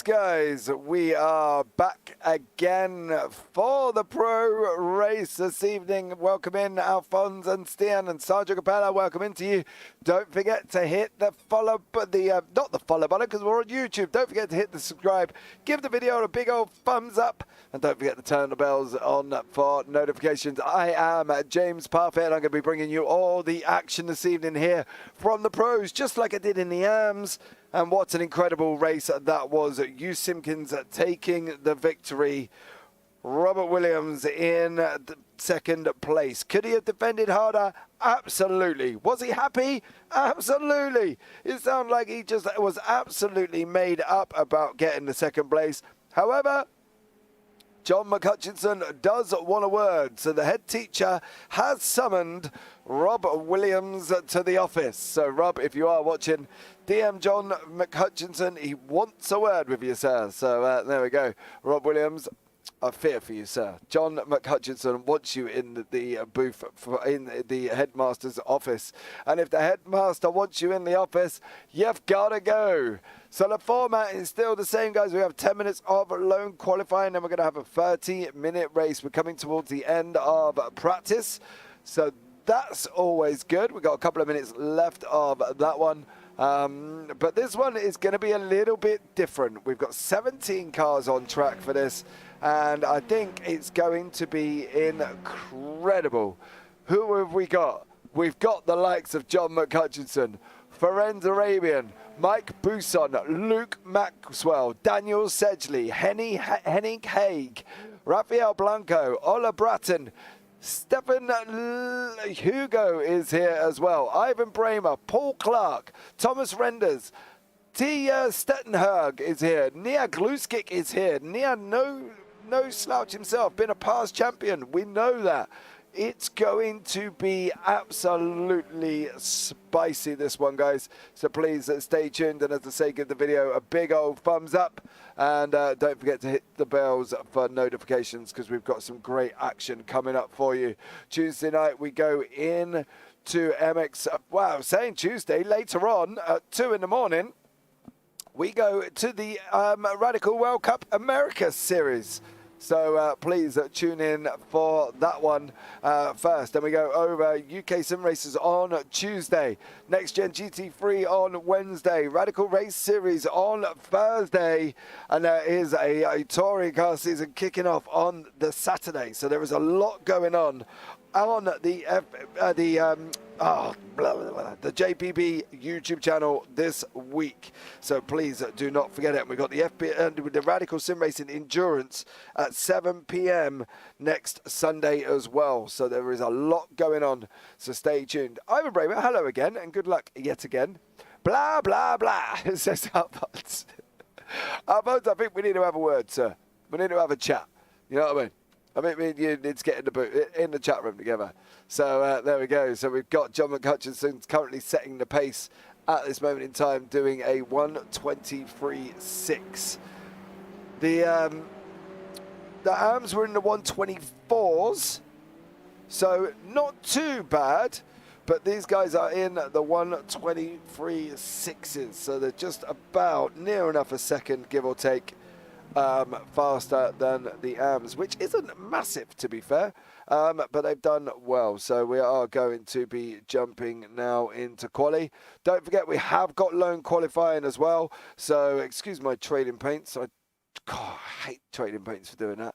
guys, we are back again for the pro race this evening. Welcome in Alphonse and Stian and Sergio Capella. Welcome into you. Don't forget to hit the follow, but not the follow button because we're on YouTube. Don't forget to hit the subscribe. Give the video a big old thumbs up, and don't forget to turn the bells on for notifications. I am James Parfitt, and I'm going to be bringing you all the action this evening here from the pros, just like I did in the AMs. And what an incredible race that was. Hugh Simpkins taking the victory. Robert Williams in second place. Could he have defended harder? Absolutely. Was he happy? Absolutely. It sounded like he just was absolutely made up about getting the second place. However, John McHutchinson does want a word, so the head teacher has summoned Rob Williams to the office. So, Rob, if you are watching, DM John McHutchinson, he wants a word with you, sir. So, there we go. Rob Williams, I fear for you, sir. John McHutchinson wants you in the booth, in the headmaster's office. And if the headmaster wants you in the office, you've got to go. So the format is still the same, guys. We have 10 minutes of lone qualifying, and we're going to have a 30-minute race. We're coming towards the end of practice, so that's always good. We've got a couple of minutes left of that one. But this one is going to be a little bit different. We've got 17 cars on track for this, and I think it's going to be incredible. Who have we got? We've got the likes of John McHutchinson, Ferenc Arabian, Mike Buson, Luke Maxwell, Daniel Sedgley, Henning Haig, Rafael Blanco, Ola Bratton, Stefan Hugo is here as well, Ivan Bramer, Paul Clark, Thomas Renders, Tia Stettenherg is here, Nia Gluskic is here, Nia no slouch himself, been a past champion, we know that. It's going to be absolutely spicy, this one, guys. So please stay tuned. And as I say, give the video a big old thumbs up. And don't forget to hit the bells for notifications, because we've got some great action coming up for you. Tuesday night, we go in to MX. Wow, saying Tuesday, later on at 2 in the morning, we go to the Radical World Cup America Series. So please tune in for that one first. Then we go over UK Sim Races on Tuesday. Next Gen GT3 on Wednesday. Radical Race Series on Thursday. And there is a touring car season kicking off on the Saturday. So there is a lot going on the JPB YouTube channel this week. So please do not forget it. We've got the Radical Sim Racing Endurance at 7 p.m. next Sunday as well. So there is a lot going on. So stay tuned. Ivan Bramer, hello again, and good luck yet again. Blah, blah, blah, says Alphonse. Alphonse, I think we need to have a word, sir. We need to have a chat. You know what I mean? I mean, me and you need to get in the chat room together. So there we go. So we've got John McHutchinson currently setting the pace at this moment in time, doing a 1:23.6. The AMs were in the 1:24s, so not too bad. But these guys are in the 1:23.6s, so they're just about near enough a second, give or take, faster than the AMs, which isn't massive, to be fair, but they've done well. So we are going to be jumping now into quali. Don't forget, we have got lone qualifying as well, so excuse my trading paints. God, I hate trading paints for doing that.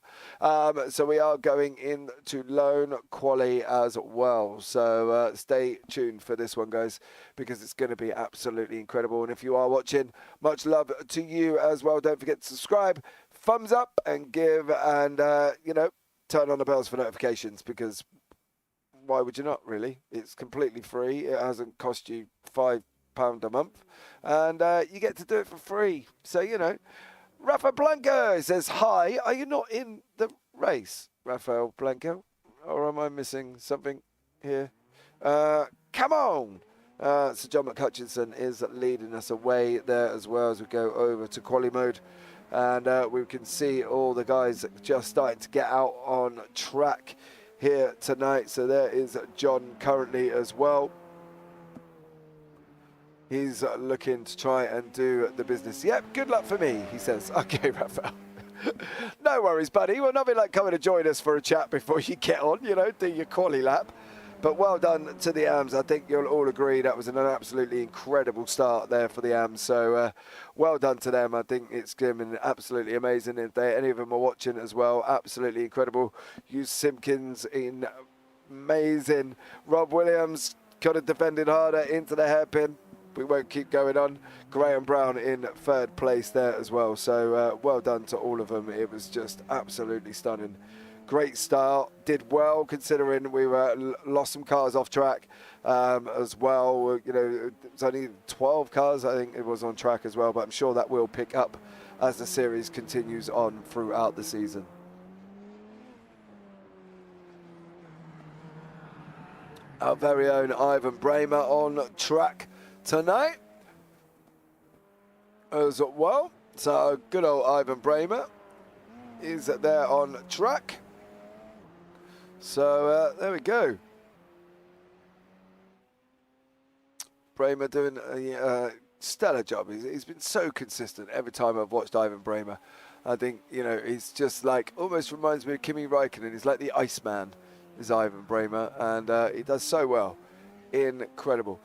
So we are going into lone quali as well. So stay tuned for this one, guys, because it's going to be absolutely incredible. And if you are watching, much love to you as well. Don't forget to subscribe, thumbs up, and give, and you know, turn on the bells for notifications, because why would you not, really? It's completely free. It hasn't cost you £5 a month, and you get to do it for free. So, you know. Rafa Blanco says, hi, are you not in the race, Rafael Blanco? Or am I missing something here? Come on! So John McHutchinson is leading us away there as well as we go over to quali mode. And we can see all the guys just starting to get out on track here tonight. So there is John currently as well. he's looking to try and do the business. Yep, good luck for me, he says. Okay, Raphael. No worries, buddy. Well, nothing like coming to join us for a chat before you get on, you know, do your quali lap. But well done to the AMs. I think you'll all agree that was an absolutely incredible start there for the AMs. So well done to them. I think it's been absolutely amazing. If any of them are watching as well, absolutely incredible. Hugh Simpkins in amazing. Rob Williams could have defended harder into the hairpin. We won't keep going on. Graham Brown in third place there as well. So well done to all of them. It was just absolutely stunning. Great start. Did well considering we lost some cars off track as well. You know, it's only 12 cars I think it was on track as well, but I'm sure that will pick up as the series continues on throughout the season. Our very own Ivan Bramer on track tonight as well. So good old Ivan Bramer is there on track. So there we go. Bramer doing a stellar job. He's been so consistent every time I've watched Ivan Bramer. I think, you know, he's just like, almost reminds me of Kimi Räikkönen. He's like the Iceman, is Ivan Bramer, and he does so well. Incredible.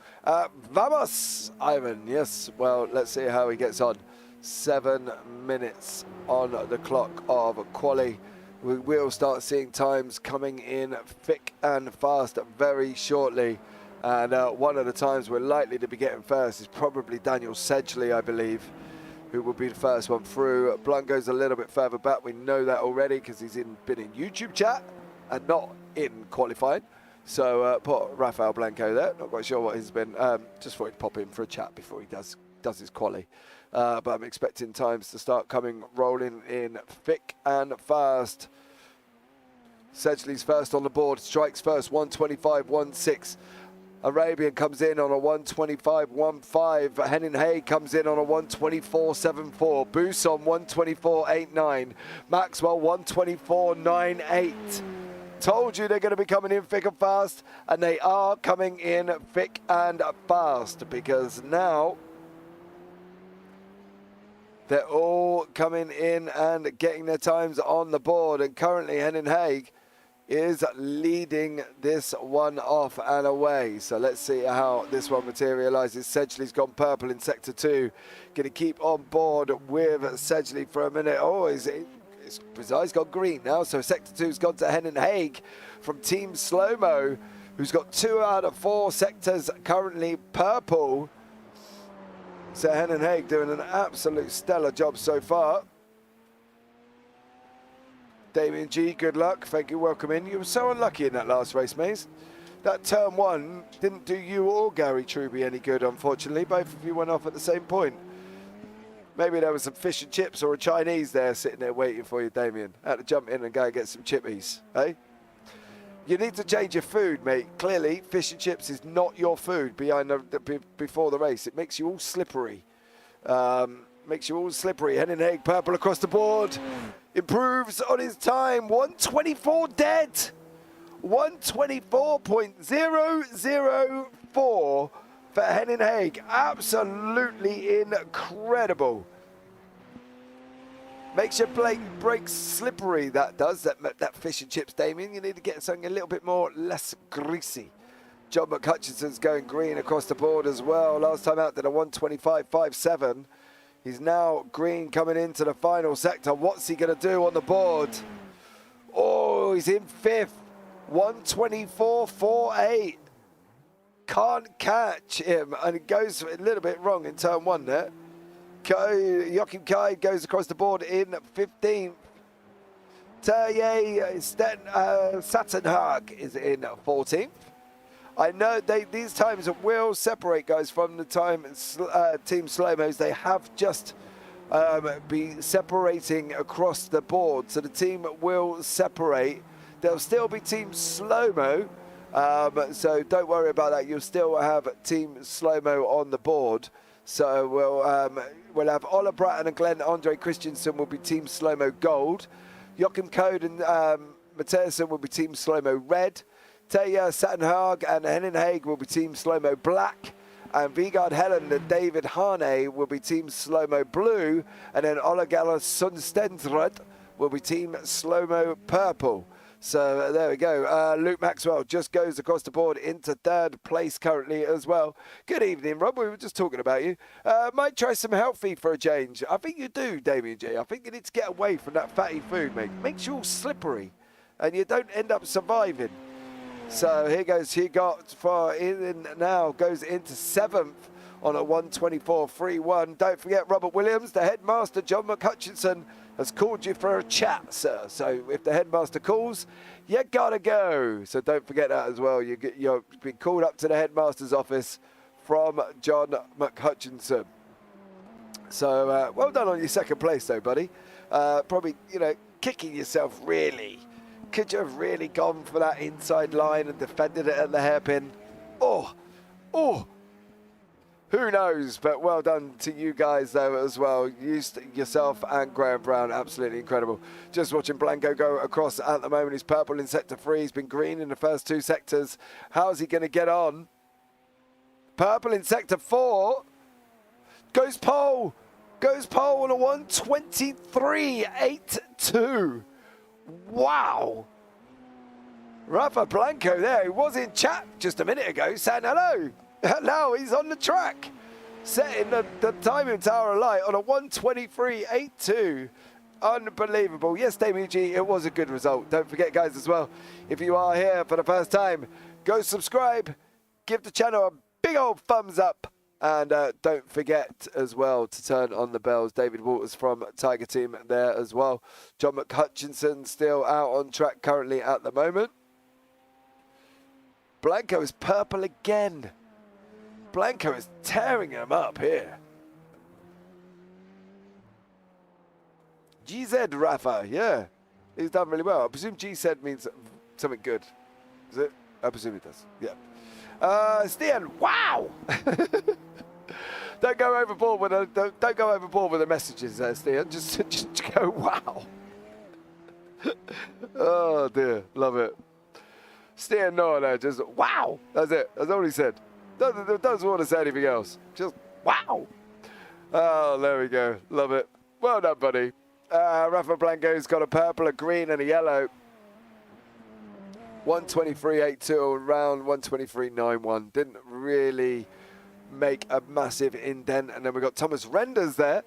Vamos, Ivan. Yes, well, let's see how he gets on. 7 minutes on the clock of quali. We will start seeing times coming in thick and fast very shortly. And one of the times we're likely to be getting first is probably Daniel Sedgley, I believe, who will be the first one through. Blunt goes a little bit further back. We know that already because he's been in YouTube chat and not in qualifying. So put Rafael Blanco there. Not quite sure what he's been. Just thought he'd pop in for a chat before he does his quali. But I'm expecting times to start rolling in thick and fast. Sedgley's first on the board. Strikes first, 125.16. Arabian comes in on a 125.15. Henning Hay comes in on a 124.74. Buson 124.89. Maxwell 124.98. Told you they're going to be coming in thick and fast, and they are coming in thick and fast because now they're all coming in and getting their times on the board, and currently Henning Haig is leading this one off and away. So let's see how this one materializes. Sedgley's gone purple in sector 2. Going to keep on board with Sedgley for a minute. Oh, his eyes gone green now. So sector 2's gone to Henning Haig from Team Slow-Mo, who's got 2 out of 4 sectors currently purple. So Henning Haig doing an absolute stellar job so far. Damien G, good luck. Thank you, welcome in. You were so unlucky in that last race, Maze. That turn 1 didn't do you or Gary Truby any good, unfortunately. Both of you went off at the same point. Maybe there was some fish and chips or a Chinese there sitting there waiting for you, Damien. Had to jump in and go and get some chippies, eh? You need to change your food, mate. Clearly, fish and chips is not your food before the race. It makes you all slippery. Makes you all slippery. Henning Haig, purple across the board. Improves on his time. 124 dead. 124.004 for Henning Haig. Absolutely incredible. Makes your brakes slippery, that does. That fish and chips, Damien. You need to get something a little bit less greasy. John McHutchinson's going green across the board as well. Last time out did a 125.57. He's now green coming into the final sector. What's he going to do on the board? Oh, he's in 5th. 124.48. Can't catch him. And it goes a little bit wrong in turn 1 there. Joachim Kai goes across the board in 15th. Terje Sattenhag is in 14th. I know these times will separate, guys, from the time Team Slow-Mos. They have just be separating across the board. So the team will separate. There'll still be Team Slow-Mo. So don't worry about that. You'll still have Team Slow-Mo on the board. So we'll have Ola Bratton and Glenn Andre Christensen will be Team Slow-Mo Gold. Joachim Code and Mathiasen will be Team Slow-Mo Red. Terje Sattenhag and Henning Haig will be Team Slow-Mo Black. and Vigard Helen and David Harney will be Team Slow-Mo Blue, and then Olagala Sundstensrud will be Team Slow-Mo Purple. So there we go. Luke Maxwell just goes across the board into third place currently as well. Good evening, Rob. We were just talking about you. Might try some healthy for a change. I think you do, Damien G. I think you need to get away from that fatty food, mate. Makes you all slippery and you don't end up surviving. So here goes. He got far in now, goes into 7th on a 1:24.31. Don't forget, Robert Williams, the headmaster, John McHutchinson, has called you for a chat, sir. So if the headmaster calls, you gotta go. So don't forget that as well. You've been called up to the headmaster's office from John McHutchinson. So well done on your second place, though, buddy. Probably, kicking yourself, really. Could you have really gone for that inside line and defended it at the hairpin? Oh. Who knows, but well done to you guys, though, as well. Yourself and Graham Brown, absolutely incredible. Just watching Blanco go across at the moment. He's purple in sector 3. He's been green in the first 2 sectors. How's he going to get on? Purple in sector 4. Goes pole. On a 1:23.82. Wow. Rafa Blanco there, who was in chat just a minute ago, saying hello. Now he's on the track, setting the timing tower alight on a 1:23.82. Unbelievable. Yes, Damien G, it was a good result. Don't forget, guys, as well, if you are here for the first time, go subscribe, give the channel a big old thumbs up, and don't forget as well to turn on the bells. David Walters from Tiger Team there as well. John McHutchinson still out on track currently at the moment. Blanco is purple again. Blanco is tearing him up here. GZ Rafa, yeah. He's done really well. I presume GZ means something good. Is it? I presume it does. Yeah. Stian, wow! Don't go overboard with the messages there, Stian. Just go wow. Oh dear, love it. Stian, no, just wow. That's it. That's all he said. Doesn't want to say anything else. Just wow. Oh, there we go. Love it. Well done, buddy. Rafa Blanco's got a purple, a green, and a yellow. 1:23.82 around 1:23.91. Didn't really make a massive indent. And then we've got Thomas Renders there.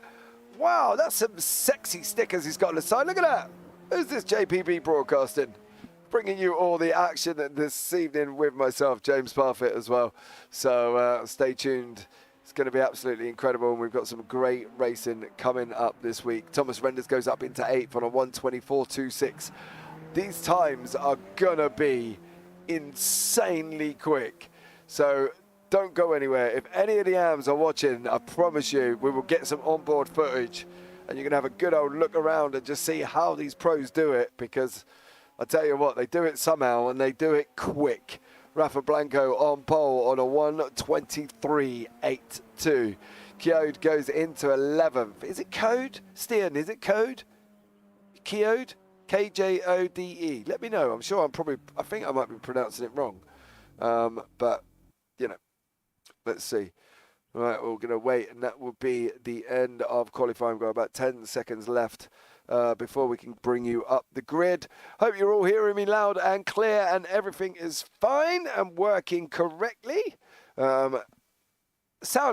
Wow, that's some sexy stickers he's got on the side. Look at that. Who's this JPB Broadcasting? Bringing you all the action this evening with myself, James Parfitt, as well. So stay tuned. It's going to be absolutely incredible, and we've got some great racing coming up this week. Thomas Renders goes up into 8th on a 1:24.26. These times are going to be insanely quick. So don't go anywhere. If any of the AMs are watching, I promise you, we will get some onboard footage, and you're going to have a good old look around and just see how these pros do it, because I tell you what, they do it somehow, and they do it quick. Rafa Blanco on pole on a 1:23.82. Keode goes into 11th. Is it Code? Stian, is it Code? Keode? Kjode. Let me know. I'm sure I think I might be pronouncing it wrong. But, let's see. All right, we're going to wait, and that will be the end of qualifying. We've got about 10 seconds left before we can bring you up the grid. Hope you're all hearing me loud and clear, and everything is fine and working correctly. Sound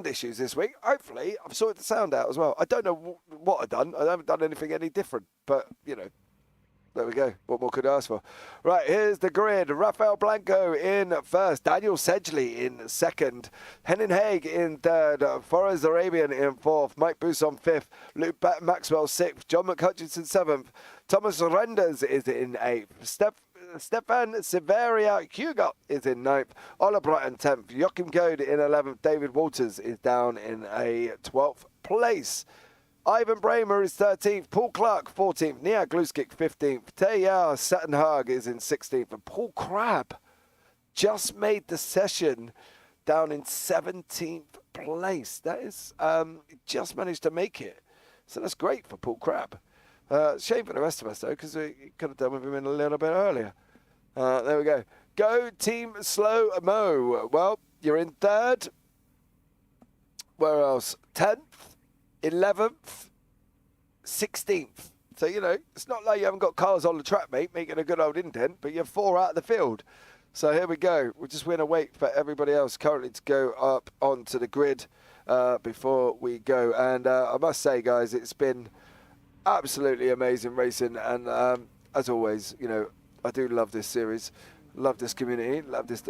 issues this week. Hopefully, I've sorted the sound out as well. I don't know what I've done. I haven't done anything any different, but, there we go. What more could I ask for? Right, here's the grid. Rafael Blanco in first. Daniel Sedgley in second. Henning Haig in third. Forrest Arabian in fourth. Mike Busson fifth. Luke Maxwell sixth. John McHutchinson seventh. Thomas Renders is in eighth. Stefan Severia Hugo is in ninth. Ola Brighton 10th. Joachim Code in 11th. David Walters is down in a 12th place. Ivan Bramer is 13th, Paul Clark 14th, Nia Gluskic 15th, Teja Sattenhag is in 16th, and Paul Crabb just made the session down in 17th place. That is, just managed to make it. So that's great for Paul Crabb. Shame for the rest of us, though, because we could have done with him in a little bit earlier. There we go. Go Team Slow Mo. Well, you're in third. Where else? 10th, 11th, 16th. So, you know, it's not like you haven't got cars on the track, mate, making a good old indent, but you're 4 out of the field. So here we go. We're just going to wait for everybody else currently to go up onto the grid before we go. And I must say, guys, it's been absolutely amazing racing. And as always, you know, I do love this series, love this community, love this,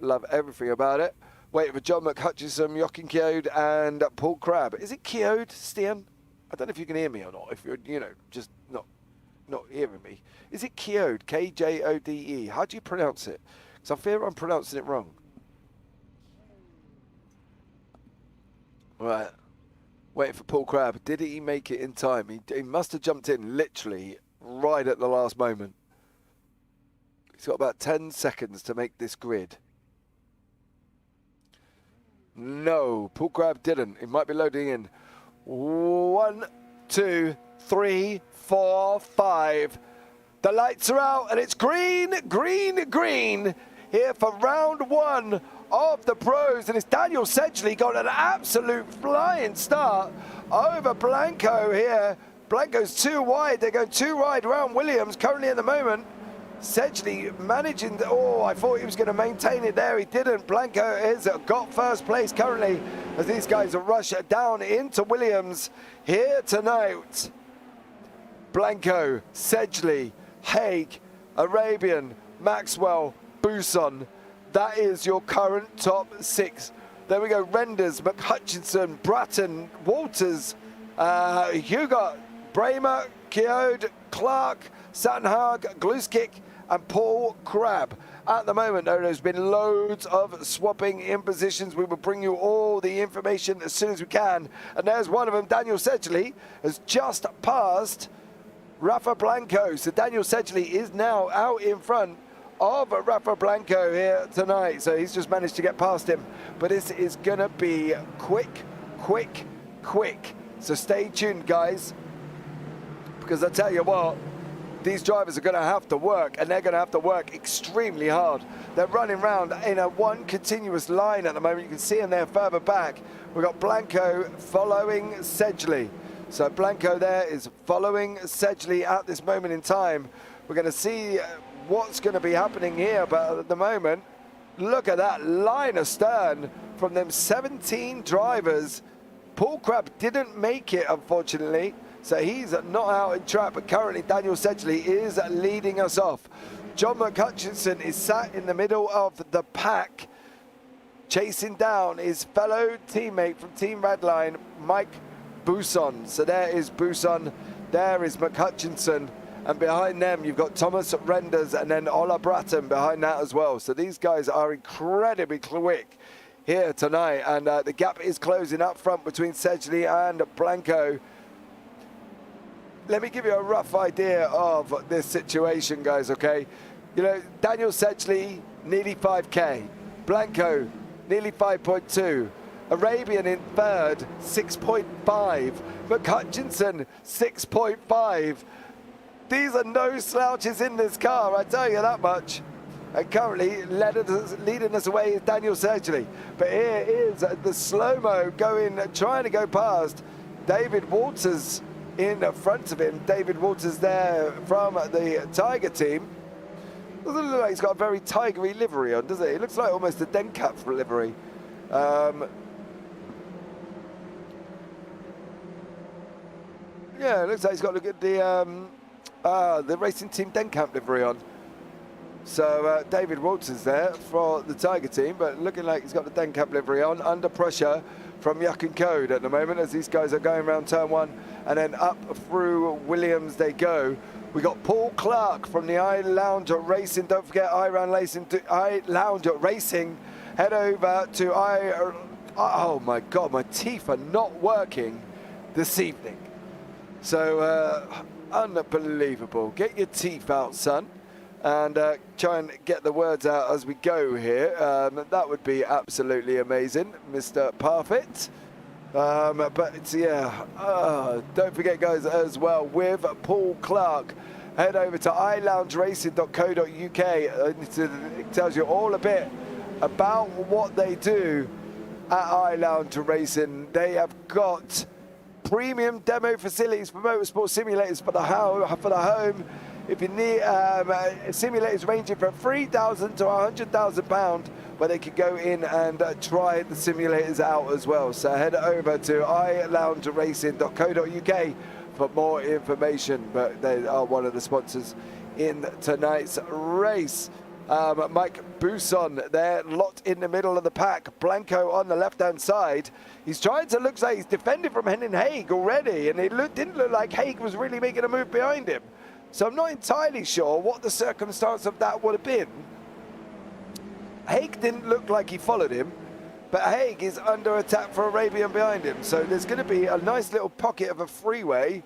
love everything about it. Waiting for John McHutchison, Jochen Keode, and Paul Crabb. Is it Keode, Stian? I don't know if you can hear me or not. If you're, you know, just not hearing me. Is it Keode? K-J-O-D-E. How do you pronounce it? Because I fear I'm pronouncing it wrong. Right. Waiting for Paul Crabb. Did he make it in time? He must have jumped in literally right at the last moment. He's got about 10 seconds to make this grid. No, Paul Crabb didn't. He might be loading in. 1, 2, 3, 4, 5. The lights are out and it's green, green, green here for round 1 of the pros. And it's Daniel Sedgley got an absolute flying start over Blanco here. Blanco's too wide. They're going too wide around Williams currently at the moment. Sedgley managing, I thought he was going to maintain it there. He didn't. Blanco has got first place currently as these guys rush down into Williams here tonight. Blanco, Sedgley, Haig, Arabian, Maxwell, Buson. That is your current top 6. There we go. Renders, McHutchison, Bratton, Walters, Hugo, Bramer, Keode, Clark, Sandhag, Gluskick, and Paul Crabb. At the moment, though, there's been loads of swapping in positions. We will bring you all the information as soon as we can. And there's one of them, Daniel Sedgley, has just passed Rafa Blanco. So Daniel Sedgley is now out in front of Rafa Blanco here tonight. So he's just managed to get past him. But this is going to be quick, quick, quick. So stay tuned, guys, because I tell you what, these drivers are going to have to work, and they're going to have to work extremely hard. They're running around in a one continuous line at the moment. You can see them there further back. We've got Blanco following Sedgley. So Blanco there is following Sedgley at this moment in time. We're going to see what's going to be happening here, but at the moment, look at that line astern from them 17 drivers. Paul Crabb didn't make it, unfortunately. So he's not out in track, but currently Daniel Sedgley is leading us off. John McHutchison is sat in the middle of the pack, chasing down his fellow teammate from Team Redline, Mike Buson. So there is Buson, there is McHutchison, and behind them you've got Thomas Renders and then Ola Bratton behind that as well. So these guys are incredibly quick here tonight, and the gap is closing up front between Sedgley and Blanco. Let me give you a rough idea of this situation, guys, okay? You know, Daniel Sedgley, nearly 5K. Blanco, nearly 5.2. Arabian in third, 6.5. McHutchison, 6.5. These are no slouches in this car, I tell you that much. And currently leading us away is Daniel Sedgley. But here is the slow-mo trying to go past David Walters in front of him. David Walters there from the Tiger team. Doesn't look like he's got a very tigery livery on, does it? It looks like almost a Dencap livery. Yeah, it looks like he's got the Racing Team Dencap livery on. So David Walters there for the Tiger team, but looking like he's got the Dencap livery on, under pressure from Jochen Keode at the moment as these guys are going around turn 1 and then up through Williams they go. We got Paul Clark from the iLounge Racing. Don't forget iLounge Racing. Head over to oh my God, my teeth are not working this evening. So unbelievable. Get your teeth out, son, and try and get the words out as we go here. That would be absolutely amazing, Mr. Parfitt. But it's, yeah, don't forget, guys, as well, with Paul Clark, head over to iLoungeRacing.co.uk. It tells you all a bit about what they do at iLounge Racing. They have got premium demo facilities for motorsport simulators for the home. If you need simulators ranging from £3,000 to £100,000, where they can go in and try the simulators out as well. So head over to iLoungeRacing.co.uk for more information. But they are one of the sponsors in tonight's race. Mike Buson there, locked in the middle of the pack. Blanco on the left-hand side. He's trying to, looks like he's defending from Henning Haig already, and it didn't look like Haig was really making a move behind him. So I'm not entirely sure what the circumstance of that would have been. Haig didn't look like he followed him, but Haig is under attack for Arabian behind him. So there's going to be a nice little pocket of a freeway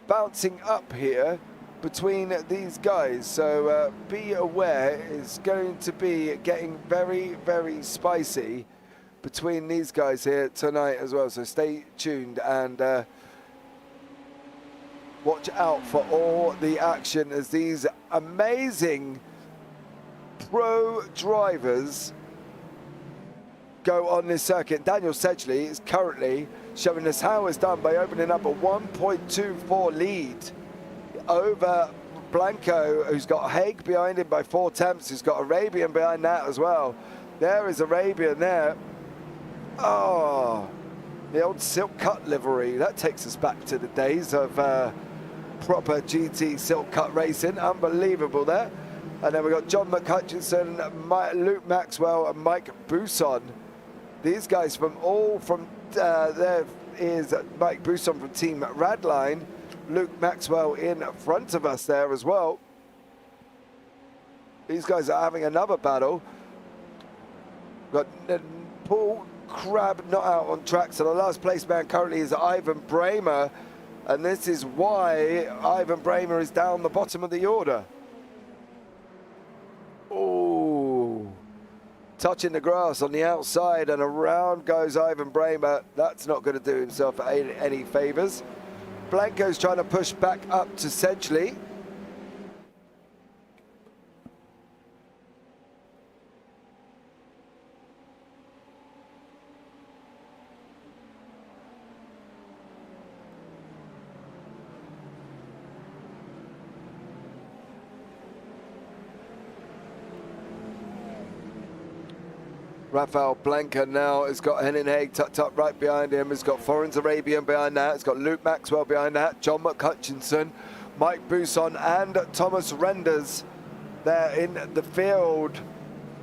bouncing up here between these guys. So be aware, it's going to be getting very, very spicy between these guys here tonight as well. So stay tuned and watch out for all the action as these amazing pro drivers go on this circuit. Daniel Sedgley is currently showing us how it's done by opening up a 1.24 lead over Blanco, who's got Haig behind him by 4 tenths, who's got Arabian behind that as well. There is Arabian there. Oh, the old silk cut livery. That takes us back to the days of proper GT silk cut racing. Unbelievable there. And then we've got John McHutchinson, Luke Maxwell and Mike Buson. These guys from there is Mike Buson from Team Radline. Luke Maxwell in front of us there as well. These guys are having another battle. Got Paul Crabb not out on track, so the last place man currently is Ivan Bramer, and this is why Ivan Bramer is down the bottom of the order. Oh, touching the grass on the outside, and around goes Ivan Bramer. That's not going to do himself any favours. Blanco's trying to push back up to Sedgley. Rafael Blanca now has got Henning Haig tucked up right behind him. He's got Foreigns Arabian behind that. He's got Luke Maxwell behind that. John McHutchinson, Mike Buson and Thomas Renders there in the field.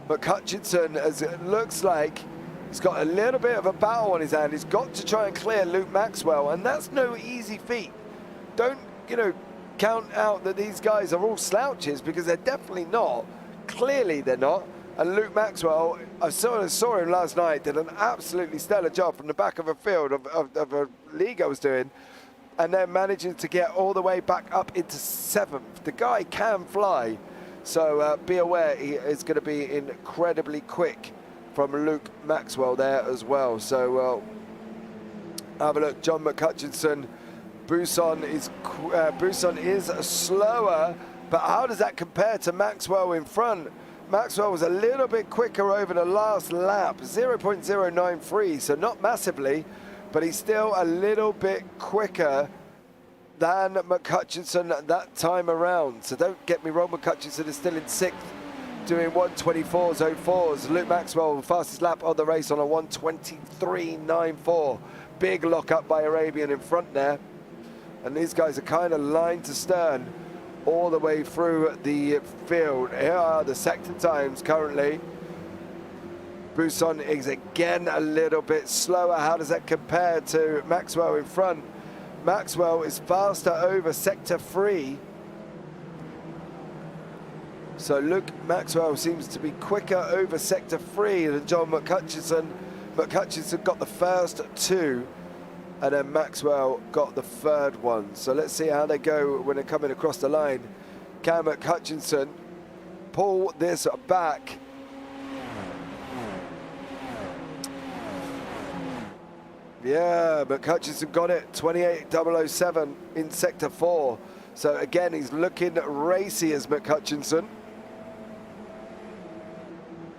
McHutchinson, as it looks like, he's got a little bit of a battle on his hand. He's got to try and clear Luke Maxwell, and that's no easy feat. Don't, count out that these guys are all slouches, because they're definitely not. Clearly they're not. And Luke Maxwell, I saw him last night, did an absolutely stellar job from the back of a field of a league I was doing, and then managing to get all the way back up into 7th. The guy can fly, so be aware he is going to be incredibly quick from Luke Maxwell there as well. So have a look, John McHutchinson. Buson is slower, but how does that compare to Maxwell in front? Maxwell was a little bit quicker over the last lap, 0.093, so not massively, but he's still a little bit quicker than McHutchinson that time around. So don't get me wrong, McHutchinson is still in 6th, doing 1:24.04s. Luke Maxwell, fastest lap of the race on a 1:23.94. Big lock up by Arabian in front there. And these guys are kind of line to stern all the way through the field. Here are the sector times currently. Buson is again a little bit slower. How does that compare to Maxwell in front? Maxwell is faster over sector 3. So Luke Maxwell seems to be quicker over sector 3 than John McHutchinson. McHutchinson got the first 2, and then Maxwell got the 3rd one. So let's see how they go when they're coming across the line. Can McHutchinson pull this back? Yeah, McHutchinson got it, 28.007 in sector 4. So again, he's looking racy as McHutchinson.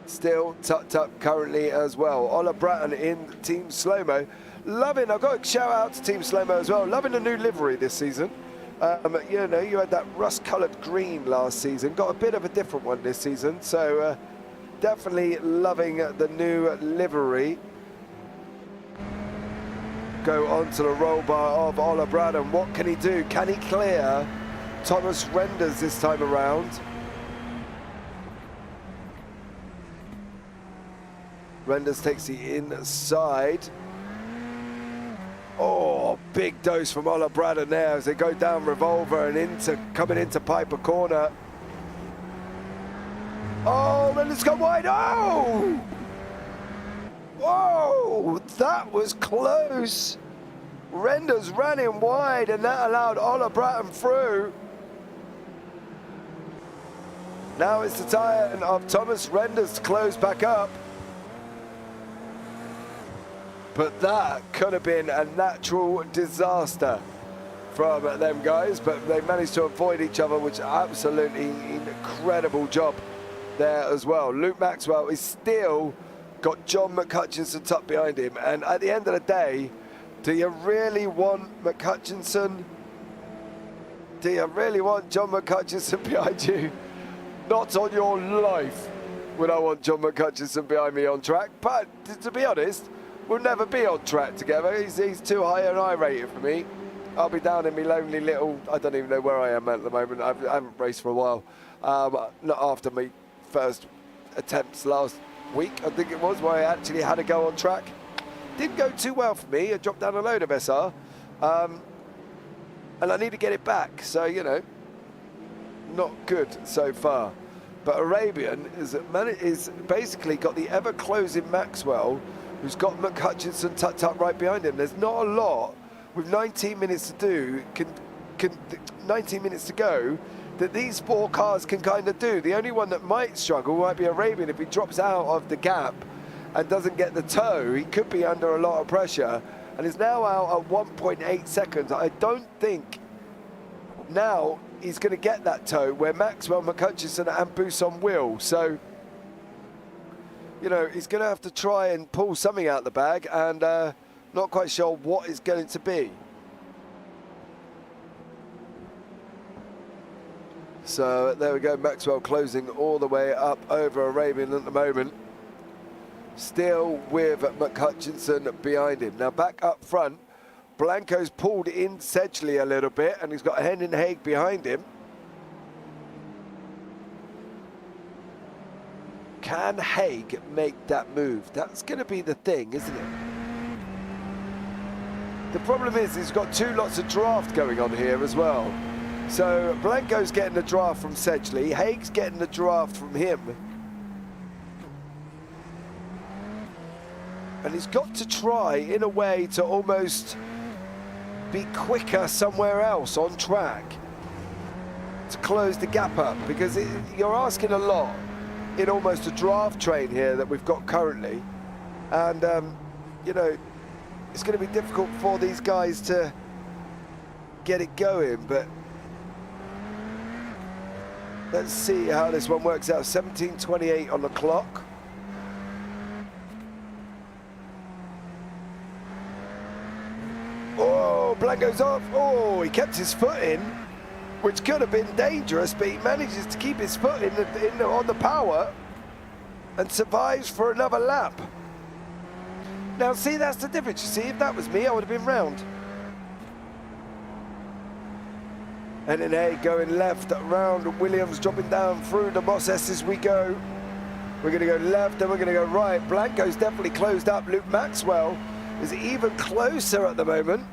still tucked up currently as well. Ola Bratton in Team Slow-Mo. Loving, I've got a shout out to Team Slow-Mo as well. Loving the new livery this season. You know, you had that rust-coloured green last season. Got a bit of a different one this season. So definitely loving the new livery. Go on to the roll bar of Ola Bratton. What can he do? Can he clear Thomas Renders this time around? Renders takes the inside. Oh, big dose from Ola Bratton there as they go down Revolver and coming into Piper Corner. Oh, Renders go wide. Oh! Whoa, that was close. Renders ran in wide and that allowed Ola Bratton through. Now it's the turn of Thomas Renders to close back up. But that could have been a natural disaster from them guys, but they managed to avoid each other, which is absolutely incredible job there as well. Luke Maxwell is still got John McHutchinson tucked behind him, and at the end of the day, do you really want McHutchinson? Do you really want John McHutchinson behind you? Not on your life would I want John McHutchinson behind me on track, but to be honest, we'll never be on track together. He's too high an I rated for me. I'll be down in my lonely little, I don't even know where I am at the moment. I haven't raced for a while. Not after my first attempts last week, I think it was, where I actually had to go on track. Didn't go too well for me. I dropped down a load of SR. And I need to get it back. So, you know, not good so far. But Arabian is basically got the ever-closing Maxwell, who's got McHutchinson tucked up right behind him. There's not a lot with 19 minutes to do, 19 minutes to go, that these four cars can kind of do. The only one that might struggle might be Arabian. If he drops out of the gap and doesn't get the toe, he could be under a lot of pressure, and is now out at 1.8 seconds. I don't think now he's going to get that toe where Maxwell, McHutchinson and Buisson will. So, you know, he's going to have to try and pull something out of the bag, and not quite sure what it's going to be. So there we go, Maxwell closing all the way up over Arabian at the moment. Still with McHutchinson behind him. Now back up front, Blanco's pulled in Sedgley a little bit, and he's got Hendon Haig behind him. Can Haig make that move? That's going to be the thing, isn't it? The problem is he's got two lots of draft going on here as well. So Blanco's getting the draft from Sedgley, Haig's getting the draft from him. And he's got to try, in a way, to almost be quicker somewhere else on track to close the gap up, because you're asking a lot in almost a draft train here that we've got currently. And, you know, it's going to be difficult for these guys to get it going, but let's see how this one works out. 17:28 on the clock. Oh, Blanco's off. Oh, he kept his foot in, which could have been dangerous, but he manages to keep his foot on the power and survives for another lap. Now, see, that's the difference. You see, if that was me, I would have been round. And then Haig going left around, Williams dropping down through the Moss S as we go. We're going to go left and we're going to go right. Blanco's definitely closed up. Luke Maxwell is even closer at the moment.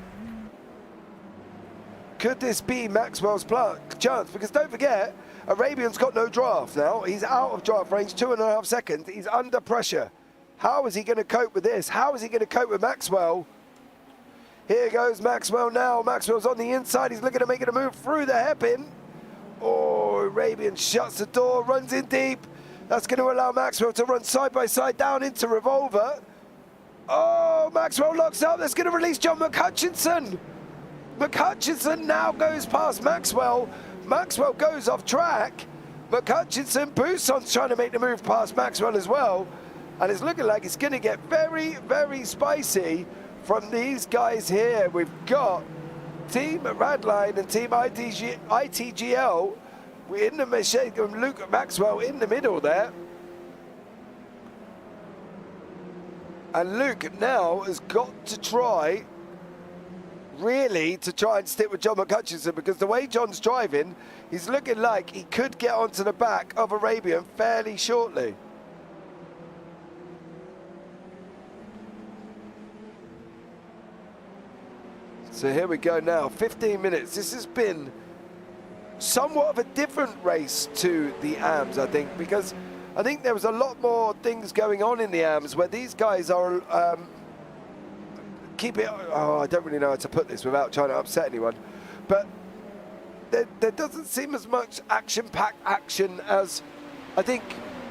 Could this be Maxwell's chance? Because don't forget, Arabian's got no draft now. He's out of draft range, 2.5 seconds. He's under pressure. How is he going to cope with this? How is he going to cope with Maxwell? Here goes Maxwell now. Maxwell's on the inside. He's looking to make it a move through the hairpin. Oh, Arabian shuts the door, runs in deep. That's going to allow Maxwell to run side by side down into Revolver. Oh, Maxwell locks up. That's going to release John McHutchinson. McHutchinson now goes past Maxwell. Maxwell goes off track. But Hutchinson, Busson's trying to make the move past Maxwell as well. And it's looking like it's going to get very, very spicy from these guys here. We've got Team Radline and Team ITGL in the machine, Luke Maxwell in the middle there. And Luke now has got to try, really, to try and stick with John McHutchinson, because the way John's driving, he's looking like he could get onto the back of Arabian fairly shortly. So here we go now, 15 minutes. This has been somewhat of a different race to the AMS, I think, because I think there was a lot more things going on in the AMS where these guys are I don't really know how to put this without trying to upset anyone, but there doesn't seem as much action-packed action as I think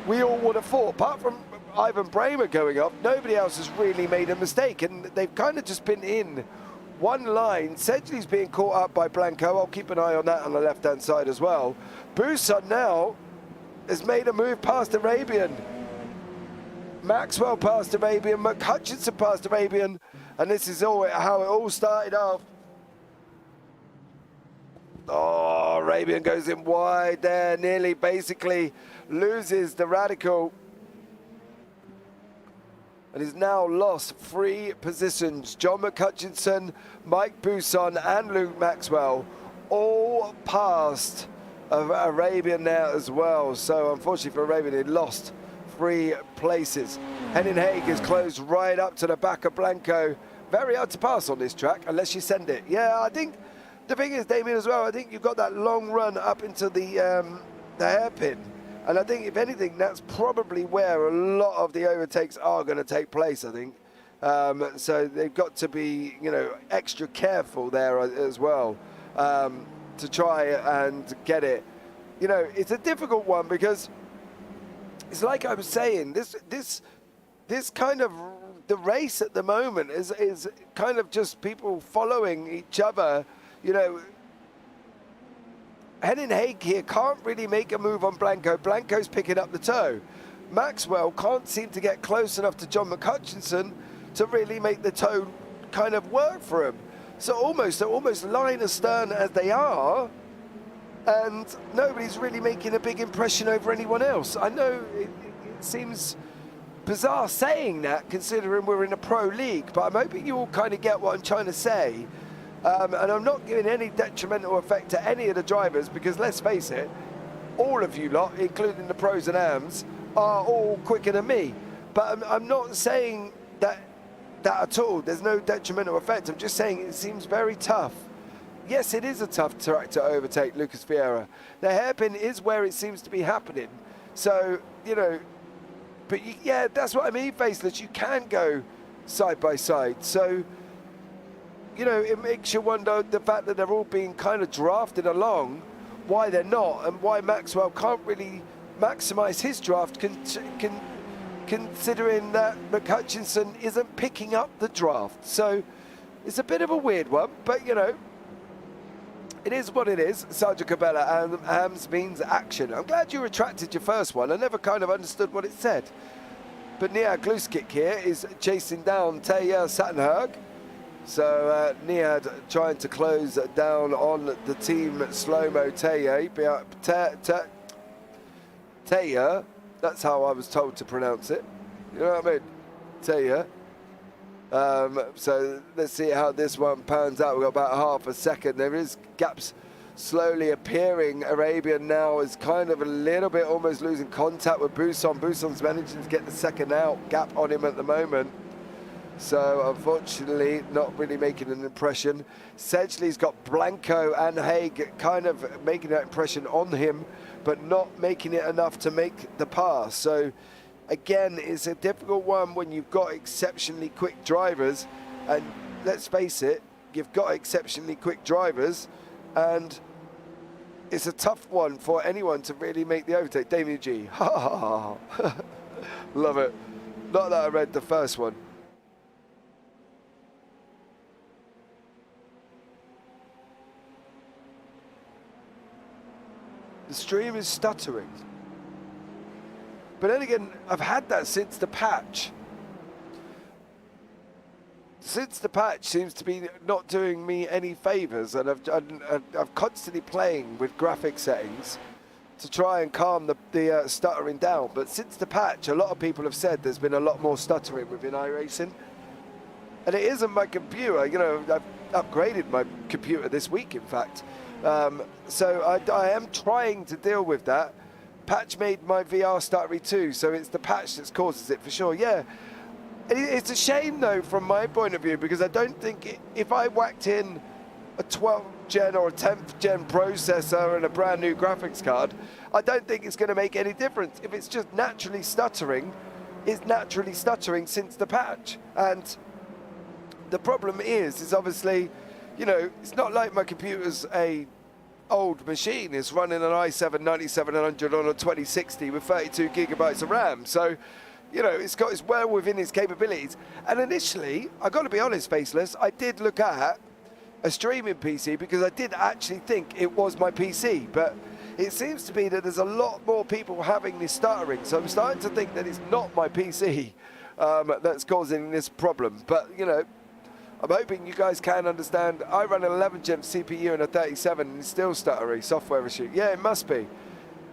we all would have thought. Apart from Ivan Bramer going up, nobody else has really made a mistake, and they've kind of just been in one line. Sedgley's being caught up by Blanco. I'll keep an eye on that on the left-hand side as well. Busson now has made a move past Arabian. Maxwell past Arabian, McHutchinson past Arabian, and this is how it all started off. Oh, Arabian goes in wide there, nearly basically loses the Radical. And he's now lost 3 positions. John McHutchinson, Mike Busson, and Luke Maxwell all past of Arabian there as well. So unfortunately for Arabian, he lost 3 places. Henning Haig is closed right up to the back of Blanco. Very hard to pass on this track unless you send it. Yeah, I think the thing is, Damien, as well, I think you've got that long run up into the hairpin. And I think, if anything, that's probably where a lot of the overtakes are going to take place, I think. So they've got to be, you know, extra careful there as well to try and get it. You know, it's a difficult one because it's like I was saying, this kind of, the race at the moment is kind of just people following each other, you know. Henning Haig here can't really make a move on Blanco. Blanco's picking up the toe. Maxwell can't seem to get close enough to John McHutchinson to really make the toe kind of work for him. So they're almost line astern as they are, and nobody's really making a big impression over anyone else. I know it seems bizarre saying that, considering we're in a pro league, but I'm hoping you all kind of get what I'm trying to say. And I'm not giving any detrimental effect to any of the drivers, because let's face it, all of you lot, including the pros and AMs, are all quicker than me. But I'm not saying that at all. There's no detrimental effect. I'm just saying it seems very tough. Yes, it is a tough track to overtake Lucas Vieira. The hairpin is where it seems to be happening. So, you know, but yeah, that's what I mean, Faceless. You can go side by side. So, you know, it makes you wonder the fact that they're all being kind of drafted along, why they're not, and why Maxwell can't really maximise his draft, considering that McHutchinson isn't picking up the draft. So it's a bit of a weird one, but, you know, it is what it is. Sergio Cabela, and AMS means action. I'm glad you retracted your first one. I never kind of understood what it said. But Nihat Gluskic here is chasing down Teja Sattenberg. So Nihat trying to close down on the team slow-mo Teja. Teja, that's how I was told to pronounce it. You know what I mean? Teja. So let's see how this one pans out. We've got about half a second. There is gaps slowly appearing. Arabian now is kind of a little bit almost losing contact with Busson. Busson's managing to get the second out gap on him at the moment. So unfortunately not really making an impression. Sedgley's got Blanco and Haig kind of making that impression on him, but not making it enough to make the pass. So again, it's a difficult one when you've got exceptionally quick drivers, and let's face it, you've got exceptionally quick drivers, and it's a tough one for anyone to really make the overtake. Damien G, ha ha ha, love it. Not that I read the first one. The stream is stuttering. But then again, I've had that since the patch. Since the patch seems to be not doing me any favors, and I've constantly playing with graphic settings to try and calm the stuttering down. But since the patch, a lot of people have said there's been a lot more stuttering within iRacing. And it isn't my computer, you know, I've upgraded my computer this week, in fact. So I am trying to deal with that. Patch made my VR stuttery too, so it's the patch that causes it for sure. Yeah, it's a shame though from my point of view, because I don't think if I whacked in a 12th gen or a 10th gen processor and a brand new graphics card, I don't think it's going to make any difference. If it's just naturally stuttering, it's naturally stuttering since the patch. And the problem is obviously, you know, it's not like my computer's a old machine. It's running an i7 9700 on a 2060 with 32 gigabytes of RAM. So, you know, it's well within its capabilities. And initially, I got to be honest, Faceless, I did look at a streaming PC because I did actually think it was my PC. But it seems to be that there's a lot more people having this stuttering. So I'm starting to think that it's not my PC that's causing this problem. But, you know, I'm hoping you guys can understand. I run an 11 gen CPU and a 37 and it's still stuttery, software issue. Yeah, it must be,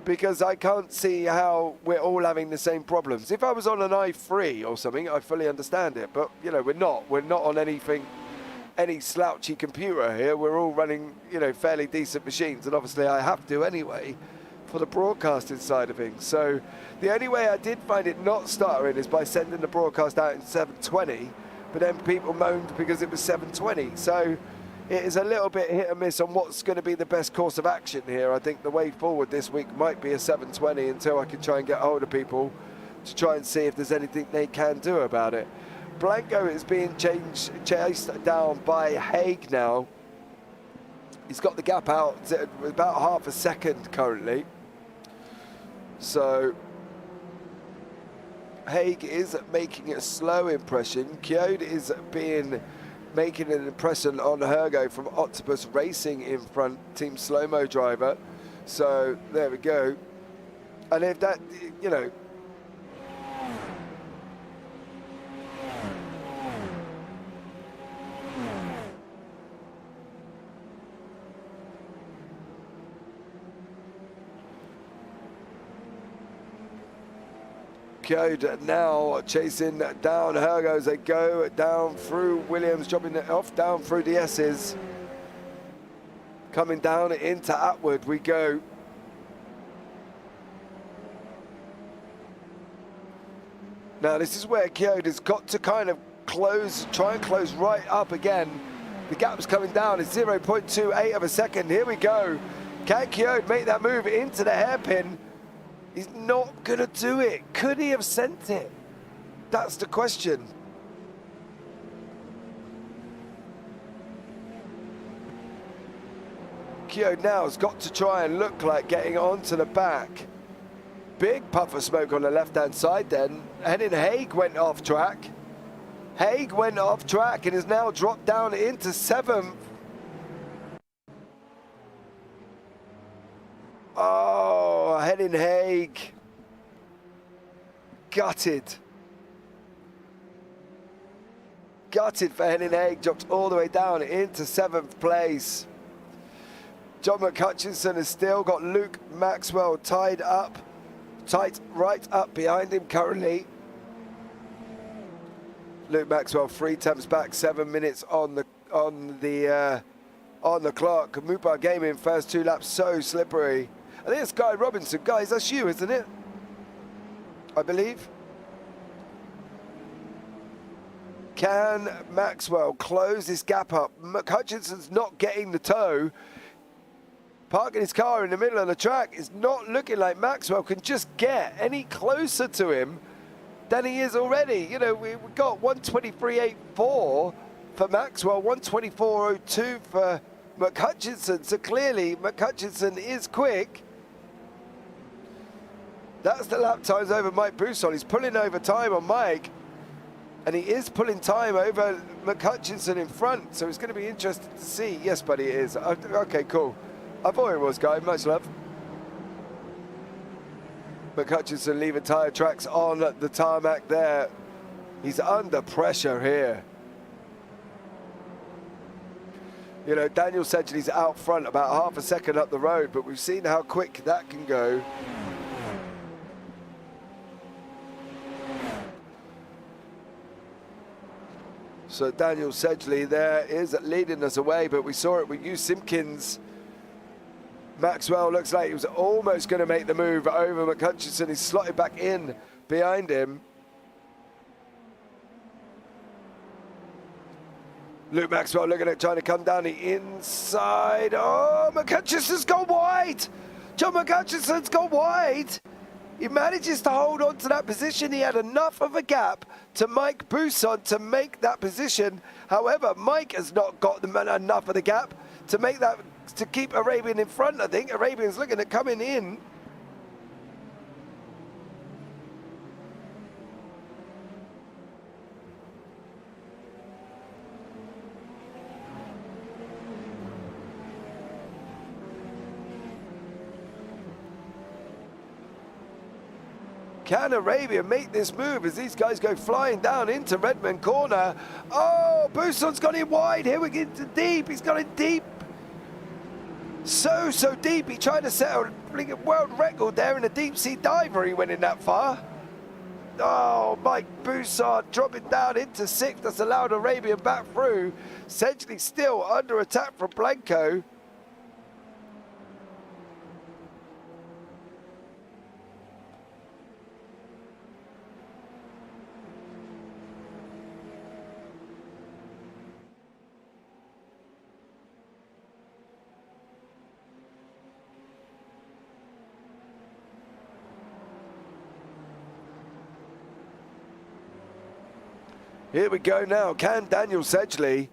because I can't see how we're all having the same problems. If I was on an i3 or something, I fully understand it, but you know, we're not on any slouchy computer here. We're all running, you know, fairly decent machines, and obviously I have to anyway for the broadcasting side of things. So the only way I did find it not stuttering is by sending the broadcast out in 720. But then people moaned because it was 720. So it is a little bit hit and miss on what's going to be the best course of action here. I think the way forward this week might be a 720 until I can try and get hold of people to try and see if there's anything they can do about it. Blanco is being chased down by Haig now. He's got the gap out about half a second currently. So Haig is making a slow impression. Kjod is making an impression on Hergo from Octopus Racing in front, Team Slow-Mo driver. So there we go. And if that, you know, Kjod now chasing down Hergo as they go down through Williams, dropping it off, down through the S's. Coming down into Atwood we go. Now this is where Kjod has got to kind of try and close right up again. The gap's coming down, it's 0.28 of a second. Here we go. Can Kjod make that move into the hairpin? He's not going to do it. Could he have sent it? That's the question. Kjod now has got to try and look like getting onto the back. Big puff of smoke on the left-hand side then. Henning Haig went off track. Haig went off track and has now dropped down into 7th. Oh, Henning Haig. Gutted. Gutted for Henning Haig. Dropped all the way down into 7th place. John McCutcheon has still got Luke Maxwell tied right up behind him currently. Luke Maxwell 3 attempts back, 7 minutes on the clock. Mupa Gaming first 2 laps so slippery. I think it's Guy Robinson. Guys, that's you, isn't it? I believe. Can Maxwell close this gap up? Hutchinson's not getting the toe. Parking his car in the middle of the track. It's not looking like Maxwell can just get any closer to him than he is already. You know, we've got 123.84 for Maxwell, 124.02 for McHutchinson. So clearly McHutchinson is quick. That's the lap times over Mike Bousson. He's pulling over time on Mike. And he is pulling time over McHutchinson in front. So it's going to be interesting to see. Yes, buddy, it is. Okay, cool. I thought it was, Guy. Much love. McCutcheon leaving tyre tracks on the tarmac there. He's under pressure here. You know, Daniel Sedgley's out front about half a second up the road, but we've seen how quick that can go. So Daniel Sedgley there is leading us away, but we saw it with Hugh Simpkins. Maxwell looks like he was almost going to make the move over McCutcheon. He's slotted back in behind him. Luke Maxwell looking at trying to come down the inside. Oh, McCutcheon's gone wide. John McCutcheon's gone wide. He manages to hold on to that position. He had enough of a gap to Mike Buisson to make that position. However, Mike has not got enough of the gap to make that, to keep Arabian in front. I think Arabian's looking at coming in. Can Arabia make this move as these guys go flying down into Redmond corner? Oh, Buisson's got it wide. Here we get into deep. He's got it deep. So deep. He tried to set a world record there in a deep sea diver. He went in that far. Oh, Mike Buisson dropping down into sixth. That's allowed Arabia back through. Sedgley still under attack from Blanco. Here we go now. Can Daniel Sedgley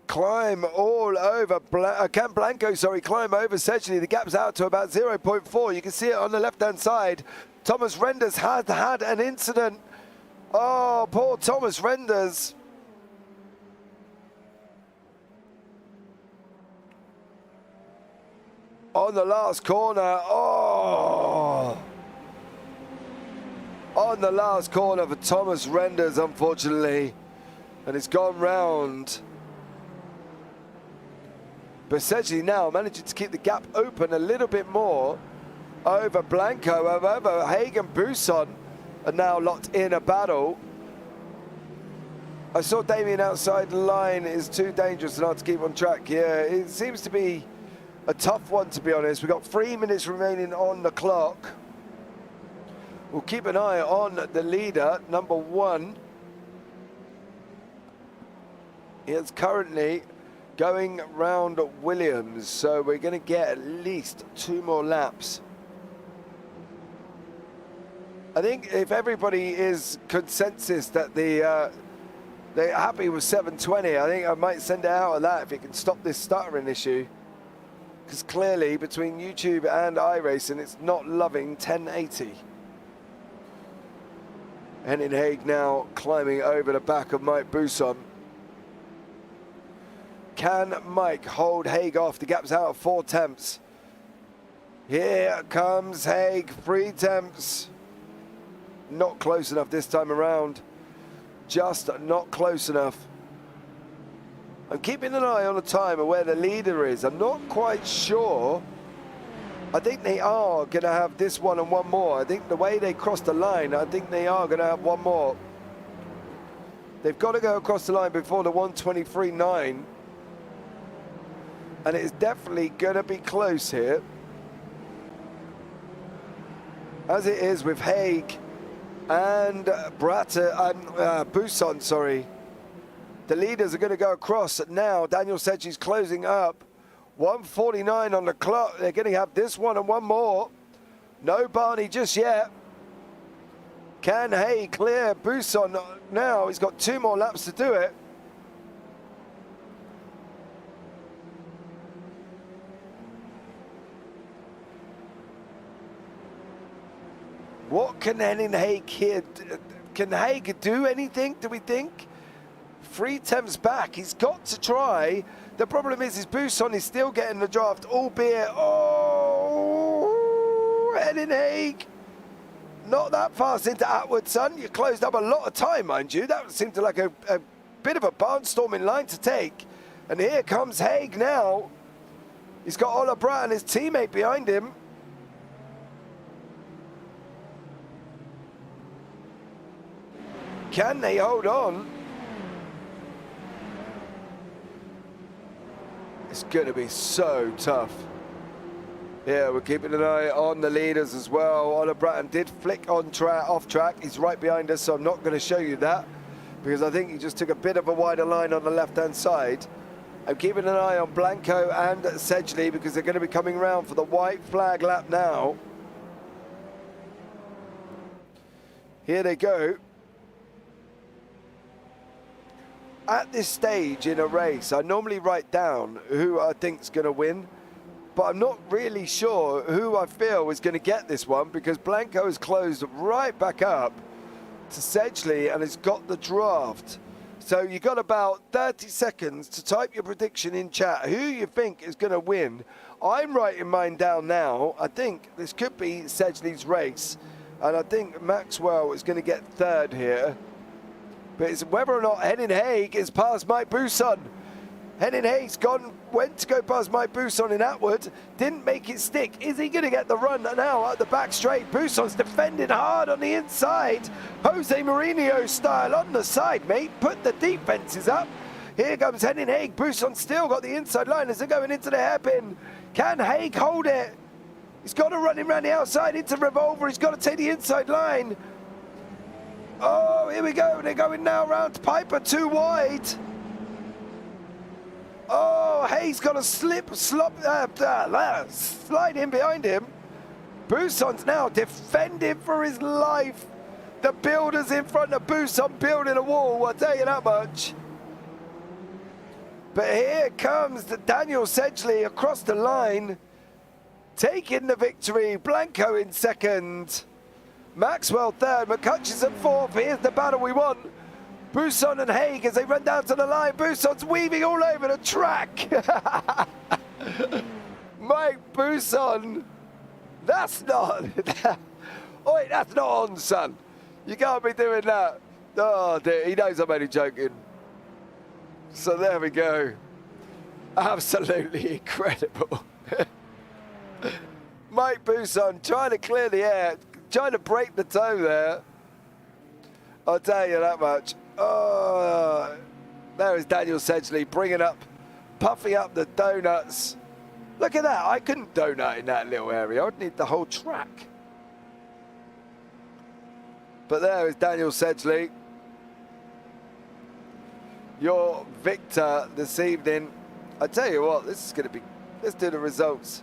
climb all over, can Blanco, climb over Sedgley? The gap's out to about 0.4. You can see it on the left-hand side. Thomas Renders had an incident. Oh, poor Thomas Renders. On the last corner, oh. On the last corner for Thomas Renders, unfortunately, and it's gone round. But Sedgley now managing to keep the gap open a little bit more over Blanco. However, Haig and Buisson are now locked in a battle. I saw Damien outside the line is too dangerous not to keep on track. Yeah, it seems to be a tough one, to be honest. We've got 3 minutes remaining on the clock. We'll keep an eye on the leader, number 1. He is currently going round Williams, so we're going to get at least 2 more laps. I think if everybody is consensus that they're happy with 720, I think I might send it out of that if it can stop this stuttering issue. Because clearly between YouTube and iRacing, it's not loving 1080. Henning Haig now climbing over the back of Mike Buisson. Can Mike hold Haig off? The gap's out of 4 tenths. Here comes Haig, 3 tenths. Not close enough this time around. Just not close enough. I'm keeping an eye on the time of where the leader is. I'm not quite sure. I think they are going to have this one and one more. I think the way they crossed the line, I think they are going to have one more. They've got to go across the line before the 123.9. And it's definitely going to be close here. As it is with Haig and Buisson, sorry. The leaders are going to go across now. Daniel Sedgley's closing up. 1:49 on the clock. They're going to have this one and one more. No Barney just yet. Can Haig clear Buisson now? He's got 2 more laps to do it. What can Henning Haig here? Can Haig do anything, do we think? 3 tenths back. He's got to try. The problem is Buisson is still getting the draft, albeit, oh, Henning Haig. Not that fast into Atwood, son. You closed up a lot of time, mind you. That seemed like a bit of a barnstorming line to take. And here comes Haig now. He's got Ola Bratton, his teammate, behind him. Can they hold on? It's going to be so tough. Yeah, we're keeping an eye on the leaders as well. Ola Bratton did flick on off track. He's right behind us, so I'm not going to show you that because I think he just took a bit of a wider line on the left-hand side. I'm keeping an eye on Blanco and Sedgley because they're going to be coming round for the white flag lap now. Here they go. At this stage in a race, I normally write down who I think's going to win. But I'm not really sure who I feel is going to get this one because Blanco has closed right back up to Sedgley and has got the draft. So you've got about 30 seconds to type your prediction in chat. Who you think is going to win? I'm writing mine down now. I think this could be Sedgley's race. And I think Maxwell is going to get third here. But it's whether or not Henning Haig is past Mike Buson. Henning Haig's went to go past Mike Buson in Atwood, didn't make it stick. Is he going to get the run now at the back straight? Buson's defending hard on the inside. Jose Mourinho style on the side, mate. Put the defenses up. Here comes Henning Haig. Buson still got the inside line as they're going into the hairpin. Can Haig hold it? He's got to run him around the outside into Revolver. He's got to take the inside line. Oh, here we go. They're going now round to Piper, too wide. Oh, Hayes got a slide in behind him. Buson's now defending for his life. The builder's in front of Buson building a wall, I'll tell you that much. But here comes the Daniel Sedgley across the line, taking the victory. Blanco in second. Maxwell third, McCutcheon fourth. Here's the battle we want. Buson and Haig as they run down to the line. Buson's weaving all over the track. Mike Buson. That's not. Oi, that's not on, son. You can't be doing that. Oh, dear. He knows I'm only joking. So there we go. Absolutely incredible. Mike Buson trying to clear the air, trying to break the toe there. I'll tell you that much. Oh, there is Daniel Sedgley bringing up, puffing up the donuts. Look at that. I couldn't donut in that little area. I'd need the whole track. But there is Daniel Sedgley, your victor this evening. I tell you what, this is going to be, let's do the results.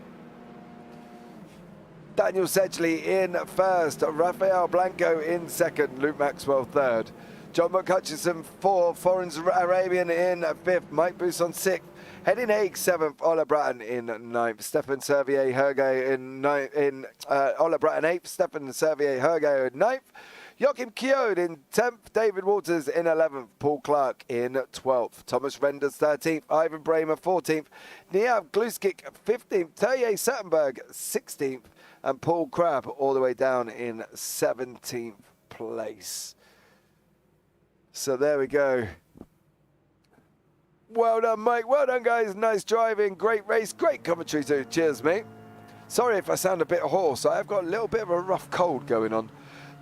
Daniel Sedgley in first, Rafael Blanco in second, Luke Maxwell third, John McCutcheon fourth, Forens Arabian in fifth, Mike Buson sixth, Henning Haig seventh, Ola Bratton in ninth, Stefan Servier-Hergé in Ola Bratton eighth, Stefan Servier-Hergé in ninth, Joachim Kjod in 10th, David Walters in 11th, Paul Clark in 12th, Thomas Renders 13th, Ivan Bramer 14th, Niav Gluskic 15th, Terje Sattenberg 16th, and Paul Crabb all the way down in 17th place. So there we go. Well done, Mike. Well done, guys. Nice driving. Great race. Great commentary too. Cheers, mate. Sorry if I sound a bit hoarse. I have got a little bit of a rough cold going on.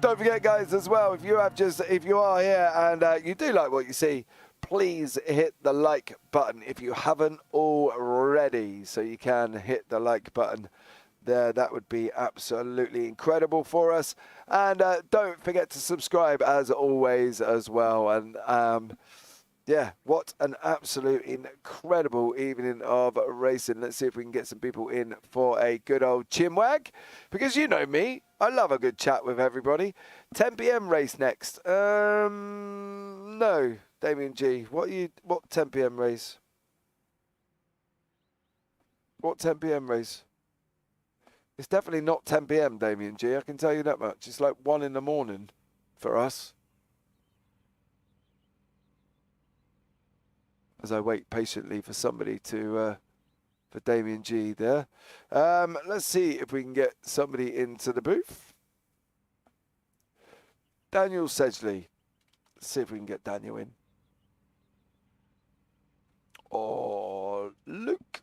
Don't forget, guys, as well, if you are here and you do like what you see, please hit the like button if you haven't already. So you can hit the like button there. That would be absolutely incredible for us. And don't forget to subscribe as always as well. And yeah, what an absolute incredible evening of racing. Let's see if we can get some people in for a good old chinwag, because you know me, I love a good chat with everybody. 10 p.m. race next. No, Damien G. What 10 p.m. race? What 10 p.m. race? It's definitely not 10 p.m. Damien G. I can tell you that much. It's like 1 in the morning for us. As I wait patiently for somebody to, for Damien G there. Let's see if we can get somebody into the booth. Daniel Sedgley. Let's see if we can get Daniel in. Or Luke.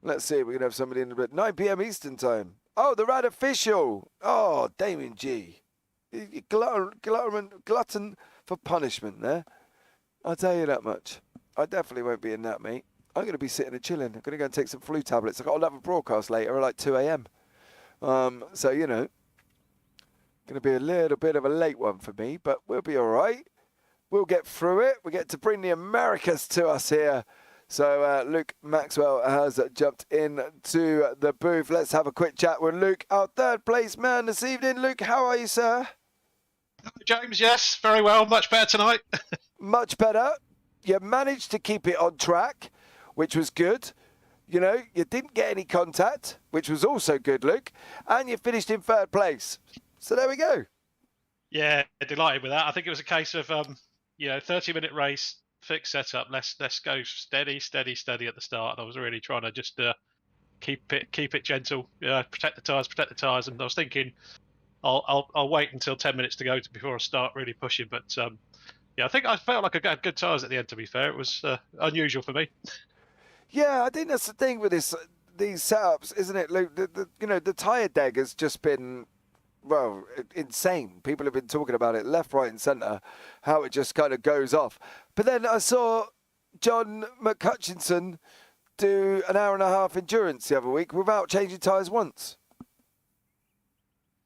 Let's see if we can have somebody in a bit. 9 p.m. Eastern time. Oh, the Rad official. Oh, Damien G. Glutton for punishment there. I'll tell you that much. I definitely won't be in that, mate. I'm going to be sitting and chilling. I'm going to go and take some flu tablets. I've got another broadcast later at like 2 a.m. So, you know, going to be a little bit of a late one for me, but we'll be all right. We'll get through it. We get to bring the Americas to us here. So Luke Maxwell has jumped into the booth. Let's have a quick chat with Luke, our third place man this evening. Luke, how are you, sir? James, yes, very well. Much better tonight. Much better. You managed to keep it on track, which was good. You know, you didn't get any contact, which was also good, Luke. And you finished in third place. So there we go. Yeah, delighted with that. I think it was a case of, 30-minute race, fixed setup. Let's go steady at the start. I was really trying to just keep it gentle, protect the tyres. And I was thinking, I'll wait until 10 minutes to go before I start really pushing. But I think I felt like I got good tyres at the end. To be fair, it was unusual for me. Yeah, I think that's the thing with these setups, isn't it, Luke? The tyre deg has just been, well, insane. People have been talking about it left, right and centre, how it just kind of goes off. But then I saw John McHutchinson do an hour and a half endurance the other week without changing tyres once.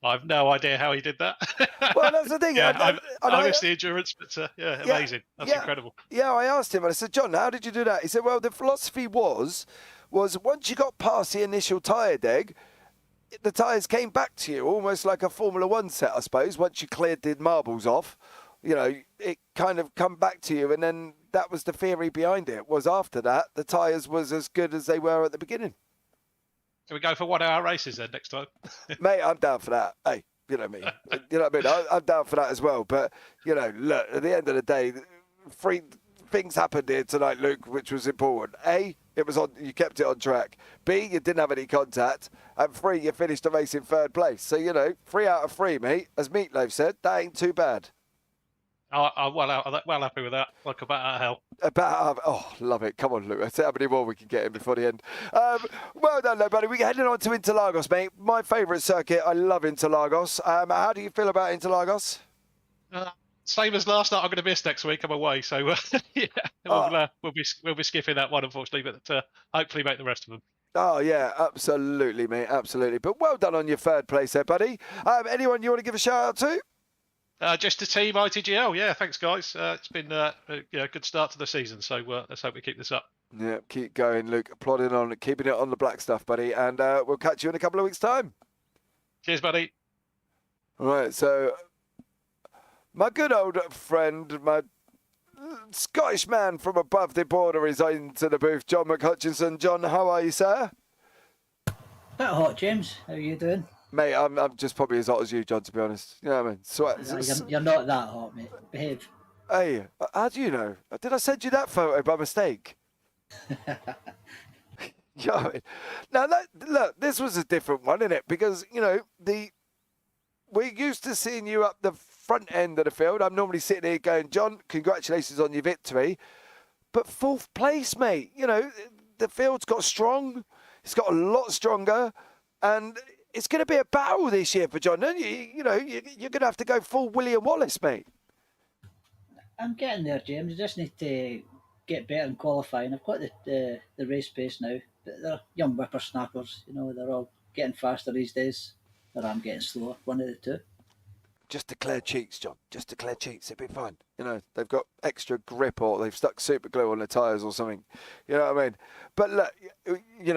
I've no idea how he did that. Well, that's the thing. I missed the endurance, but amazing. That's incredible. Yeah, I asked him, and I said, John, how did you do that? He said, well, the philosophy was once you got past the initial tyre deg, the tyres came back to you, almost like a Formula One set, I suppose. Once you cleared the marbles off, it kind of come back to you, and then that was the theory behind it, was after that, the tyres was as good as they were at the beginning. Can we go for 1 hour races then next time? Mate, I'm down for that. Hey, you know me. You know what I mean? I'm down for that as well. But, look, at the end of the day, 3 things happened here tonight, Luke, which was important. A, you kept it on track. B, you didn't have any contact. And 3, you finished the race in third place. So, 3 out of 3, mate. As Meatloaf said, that ain't too bad. I'm well happy with that. Like a bat out of hell. Love it. Come on, Luke. Let's see how many more we can get in before the end. Well done, though, buddy. We're heading on to Interlagos, mate. My favourite circuit. I love Interlagos. How do you feel about Interlagos? Same as last night. I'm going to miss next week. I'm away, so we'll be skipping that one, unfortunately. But hopefully make the rest of them. Oh, yeah, absolutely, mate. Absolutely. But well done on your third place there, buddy. Anyone you want to give a shout out to? Just the team ITGL. Yeah, thanks, guys. It's been a good start to the season, so let's hope we keep this up. Yeah, keep going, Luke. Plodding on, keeping it on the black stuff, buddy. And we'll catch you in a couple of weeks' time. Cheers, buddy. All right, so my good old friend, my Scottish man from above the border is into the booth, John McHutchinson. John, how are you, sir? Bit hot, James. How are you doing? Mate, I'm just probably as hot as you, John, to be honest. You know what I mean? Sweat. You're not that hot, mate. Behave. Hey, how do you know? Did I send you that photo by mistake? You know what I mean? Now, look, this was a different one, isn't it? Because, we're used to seeing you up the front end of the field. I'm normally sitting here going, John, congratulations on your victory. But 4th place, mate. The field's got strong. It's got a lot stronger. And it's going to be a battle this year for John, don't you? You're going to have to go full William Wallace, mate. I'm getting there, James. I just need to get better in qualifying. I've got the race pace now, but they're young whippersnappers. They're all getting faster these days, or I'm getting slower. One of the two. Just declare cheats, John. Just declare cheats. It'll be fine. They've got extra grip or they've stuck super glue on the tyres or something. You know what I mean? But look, you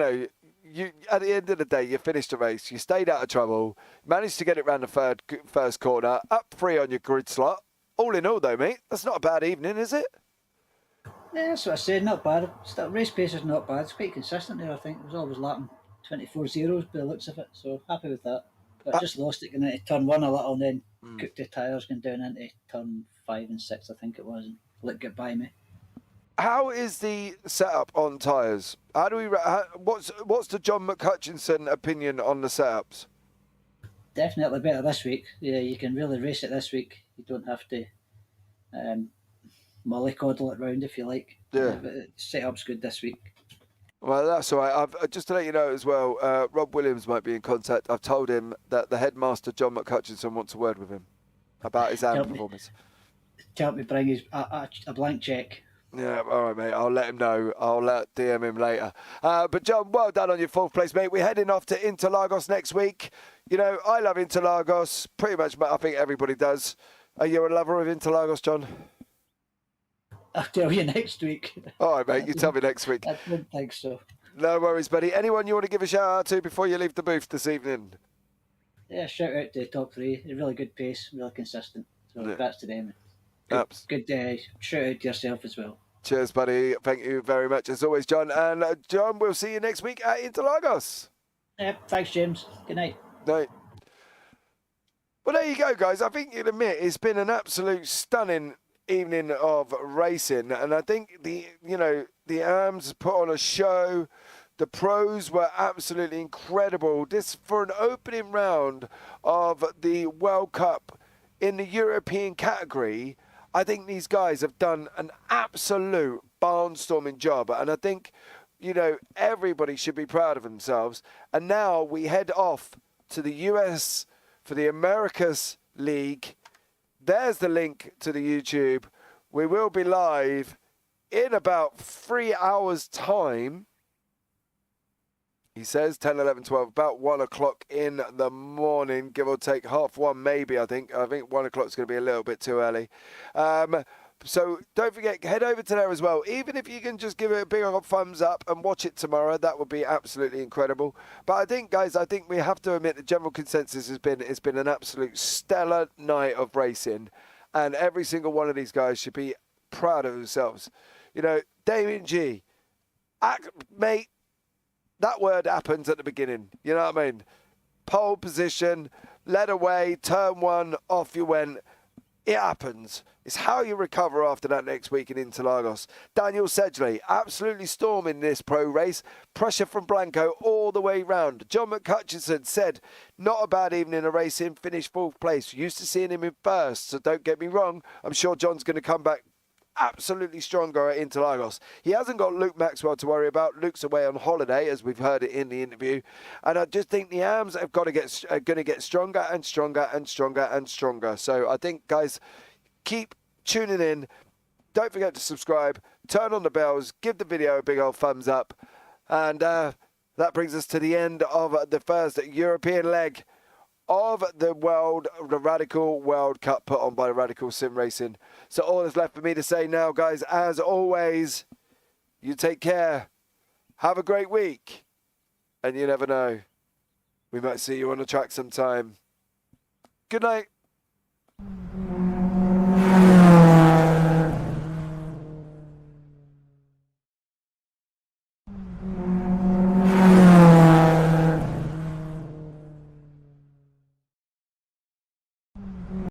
at the end of the day, you finished the race. You stayed out of trouble. Managed to get it round the first corner. Up 3 on your grid slot. All in all, though, mate, that's not a bad evening, is it? Yeah, that's what I said. Not bad. Race pace is not bad. It's quite consistent there, I think. It was always lapping 24 zeros by the looks of it. So happy with that. But I just lost it going into turn 1 a little and then cooked the tyres going down into turn 5 and 6, I think it was, and let it get by me. How is the setup on tyres? What's the John McHutchinson opinion on the setups? Definitely better this week. Yeah, you can really race it this week. You don't have to mollycoddle it round if you like. Yeah. But the setup's good this week. Well, that's all right. Just to let you know as well, Rob Williams might be in contact. I've told him that the headmaster, John McCutcheon, wants a word with him about his AM performance. Tell me bring his a blank cheque. Yeah, all right, mate. I'll let him know. I'll DM him later. But John, well done on your 4th place, mate. We're heading off to Interlagos next week. You know, I love Interlagos. Pretty much, I think everybody does. Are you a lover of Interlagos, John? I'll tell you next week. All right, mate. You tell me next week. I don't think so. No worries, buddy. Anyone you want to give a shout out to before you leave the booth this evening? Yeah, shout out to the top 3. They're really good pace, really consistent. So congrats to them. Good shout out to yourself as well. Cheers, buddy. Thank you very much as always, John. And John, we'll see you next week at Interlagos. Yeah, thanks, James. Good night. Night. Well, there you go, guys. I think you'll admit it's been an absolute stunning evening of racing, and I think the AMs put on a show. The pros were absolutely incredible. This for an opening round of the World Cup in the European category. I think these guys have done an absolute barnstorming job, and I think everybody should be proud of themselves. And now we head off to the US for the Americas League. There's the link to the YouTube. We will be live in about 3 hours' time. He says 10, 11, 12, about 1 o'clock in the morning, give or take 1:30 maybe, I think. I think 1 o'clock is going to be a little bit too early. So don't forget, head over to there as well. Even if you can just give it a big old thumbs up and watch it tomorrow, that would be absolutely incredible. But I think, guys, we have to admit the general consensus has been it's been an absolute stellar night of racing. And every single one of these guys should be proud of themselves. You know, Damien G, mate, that word happens at the beginning. You know what I mean? Pole position, led away, turn 1, off you went. It happens. It's how you recover after that next week in Interlagos. Daniel Sedgley, absolutely storming this pro race. Pressure from Blanco all the way round. John McCutcheon said, not a bad evening of racing, finished 4th place. Used to seeing him in 1st, so don't get me wrong. I'm sure John's going to come back absolutely stronger at Interlagos. He hasn't got Luke Maxwell to worry about. Luke's away on holiday, as we've heard it in the interview. And I just think the AMs are going to get stronger and stronger and stronger and stronger. So I think, guys, keep tuning in. Don't forget to subscribe. Turn on the bells. Give the video a big old thumbs up. And that brings us to the end of the first European leg of the Radical World Cup put on by the Radical Simracing. So all that's left for me to say now, guys, as always, you take care. Have a great week. And you never know, we might see you on the track sometime. Good night.